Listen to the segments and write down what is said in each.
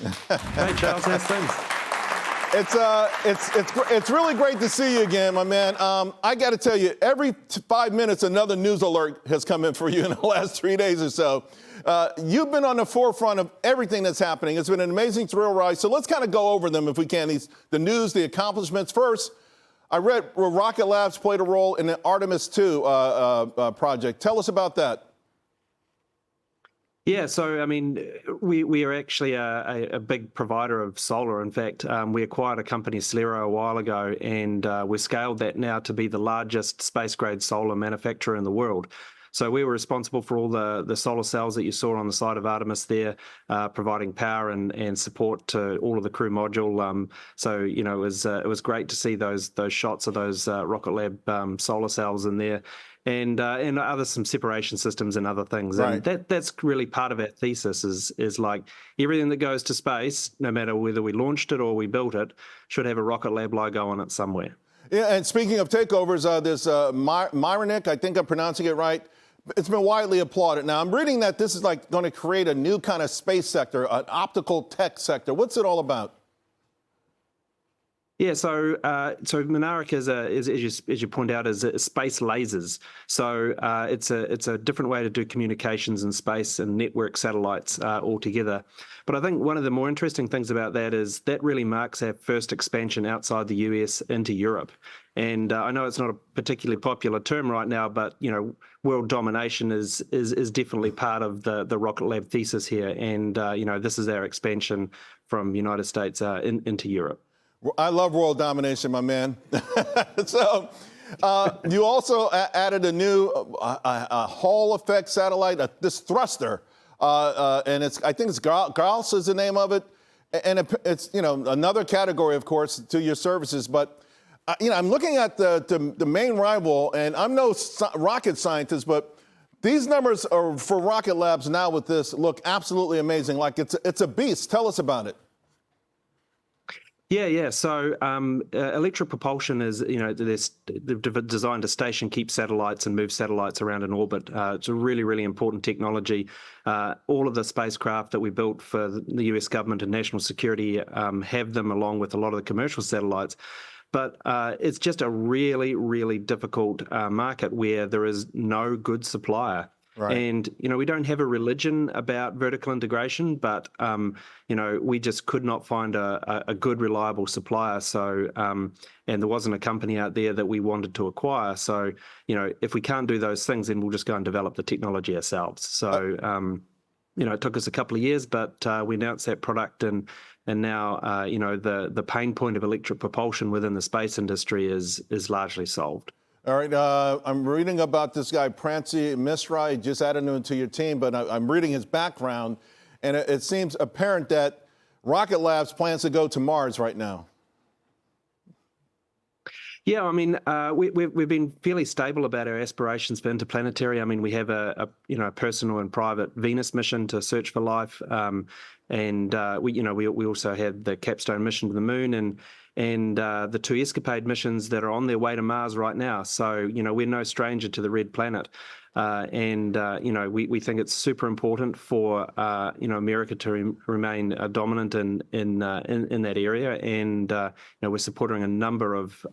Hey, Charles, how's things? It's really great to see you again, my man. I got to tell you, every 5 minutes, another news alert has come in for you in the last 3 days or so. You've been on the forefront of everything that's happening. It's been an amazing thrill ride. So let's kind of go over them if we can. The news, the accomplishments. First, I read Rocket Labs played a role in the Artemis 2 project. Tell us about that. Yeah, so I mean, we are actually a big provider of solar. In fact, we acquired a company, Slero, a while ago, and we've scaled that now to be the largest space-grade solar manufacturer in the world. So we were responsible for all the solar cells that you saw on the side of Artemis there, providing power and support to all of the crew module. So you know, it was great to see those shots of those Rocket Lab solar cells in there. And some separation systems and other things. Right. And that's really part of our thesis is like everything that goes to space, no matter whether we launched it or we built it, should have a Rocket Lab logo on it somewhere. Yeah, and speaking of takeovers, there's Myronik, I think I'm pronouncing it right. It's been widely applauded. Now, I'm reading that this is like going to create a new kind of space sector, an optical tech sector. What's it all about? Yeah, so Mynaric is as you point out, is space lasers. So it's a different way to do communications in space and network satellites altogether. But I think one of the more interesting things about that is that really marks our first expansion outside the US into Europe. And I know it's not a particularly popular term right now, but you know, world domination is definitely part of the Rocket Lab thesis here. And you know, this is our expansion from United States into Europe. I love world domination, my man. So you also added a new Hall effect satellite, this thruster, and I think it's Gauss is the name of it, and it's another category, of course, to your services. But I'm looking at the main rival, and I'm no rocket scientist, but these numbers are for Rocket Labs now with this look absolutely amazing. Like it's a beast. Tell us about it. Yeah. So electric propulsion is, they're designed to station, keep satellites and move satellites around in orbit. It's a really, really important technology. All of the spacecraft that we built for the US government and national security have them along with a lot of the commercial satellites. But it's just a really, really difficult market where there is no good supplier. Right. And, we don't have a religion about vertical integration, but, we just could not find a good, reliable supplier. So, and there wasn't a company out there that we wanted to acquire. So, if we can't do those things, then we'll just go and develop the technology ourselves. So, it took us a couple of years, but we announced that product and now, the pain point of electric propulsion within the space industry is largely solved. All right, I'm reading about this guy, Prancy Misra. He just added him to your team, but I'm reading his background, and it seems apparent that Rocket Labs plans to go to Mars right now. Yeah, I mean, we've been fairly stable about our aspirations for interplanetary. I mean, we have a personal and private Venus mission to search for life, and we also had the Capstone mission to the moon and the 2 Escapade missions that are on their way to Mars right now. So, we're no stranger to the red planet. We think it's super important for, America to remain dominant in that area. And, we're supporting a number of,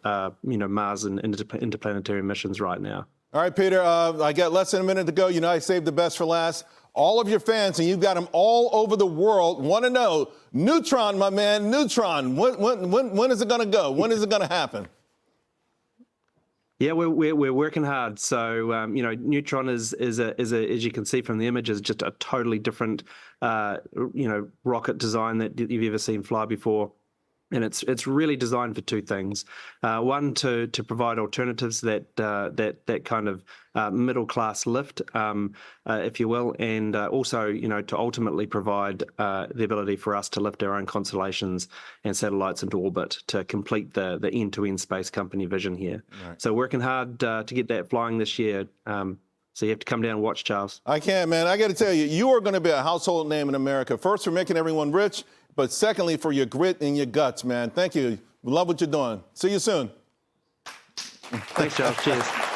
Mars and interplanetary missions right now. All right, Peter, I got less than a minute to go. I saved the best for last. All of your fans, and you've got them all over the world, want to know, Neutron, my man, Neutron, when is it going to go? When is it going to happen? Yeah, we're working hard. So Neutron is as you can see from the image, is just a totally different rocket design that you've ever seen fly before. And it's really designed for 2 things. One, to provide alternatives that kind of middle class lift, if you will, and also to ultimately provide the ability for us to lift our own constellations and satellites into orbit to complete the end-to-end space company vision here. Right. So working hard to get that flying this year. So you have to come down and watch, Charles. I can, man. I got to tell you, you are going to be a household name in America. First, for making everyone rich, but secondly, for your grit and your guts, man. Thank you. We love what you're doing. See you soon. Thanks, Charles. Cheers.